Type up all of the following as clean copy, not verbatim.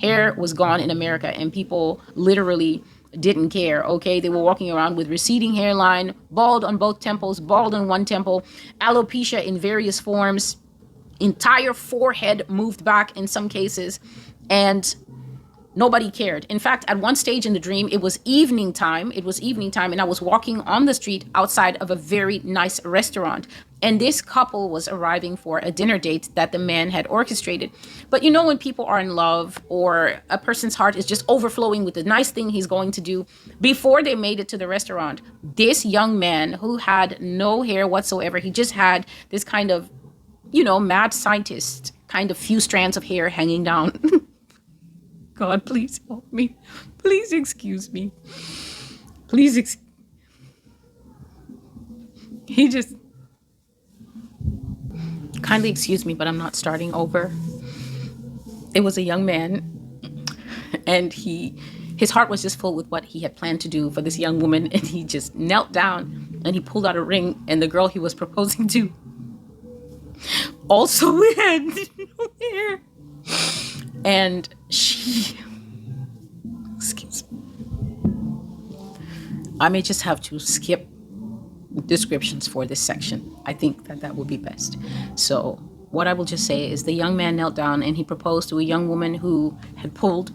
Hair was gone in America, and people literally didn't care. Okay, they were walking around with receding hairline, bald on both temples, bald on one temple, alopecia in various forms, entire forehead moved back in some cases, and nobody cared. In fact, at one stage in the dream, it was evening time. It was evening time, and I was walking on the street outside of a very nice restaurant. And this couple was arriving for a dinner date that the man had orchestrated. But you know, when people are in love or a person's heart is just overflowing with the nice thing he's going to do, before they made it to the restaurant, this young man who had no hair whatsoever, he just had this kind of, you know, mad scientist kind of few strands of hair hanging down. God, please help me. Please excuse me. Please he just kindly excuse me, but I'm not starting over. It was a young man, and his heart was just full with what he had planned to do for this young woman, and he just knelt down and he pulled out a ring, and the girl he was proposing to also had no hair. And she, excuse me, I may just have to skip descriptions for this section. I think that would be best. So what I will just say is the young man knelt down and he proposed to a young woman who had pulled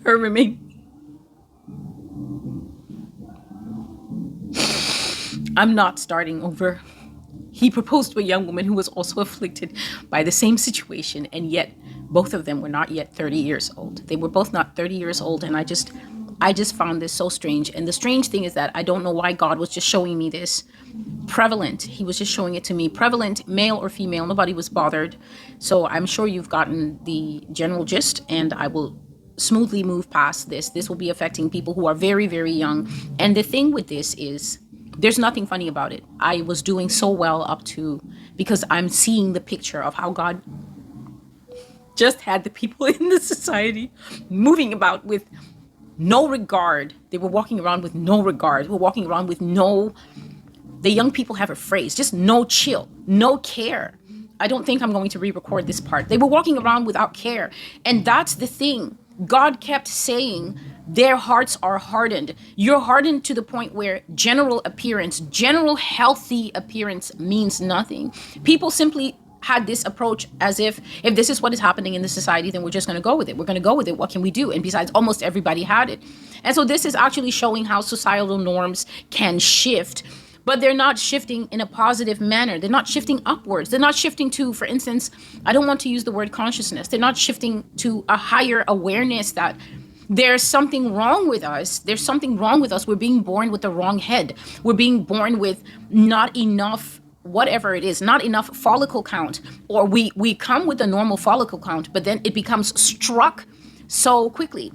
her remain. I'm not starting over. He proposed to a young woman who was also afflicted by the same situation, and yet both of them were not yet 30 years old. They were both not 30 years old, and I just found this so strange. And the strange thing is that I don't know why God was just showing me this prevalent. He was just showing it to me prevalent, male or female. Nobody was bothered. So I'm sure you've gotten the general gist, and I will smoothly move past this. This will be affecting people who are very, very young. And the thing with this is, there's nothing funny about it. I was doing so well up to, because I'm seeing the picture of how God just had the people in the society moving about with no regard. They were walking around with no regard. They were walking around with no, the young people have a phrase, just no chill, no care. I don't think I'm going to re-record this part. They were walking around without care. And that's the thing. God kept saying, their hearts are hardened. You're hardened to the point where general appearance, general healthy appearance means nothing. People simply had this approach as if this is what is happening in the society, then we're just going to go with it. We're going to go with it. What can we do? And besides, almost everybody had it. And so this is actually showing how societal norms can shift, but they're not shifting in a positive manner. They're not shifting upwards. They're not shifting to, for instance, I don't want to use the word consciousness. They're not shifting to a higher awareness that there's something wrong with us. There's something wrong with us. We're being born with the wrong head. We're being born with not enough, whatever it is, not enough follicle count. Or we come with a normal follicle count, but then it becomes struck so quickly.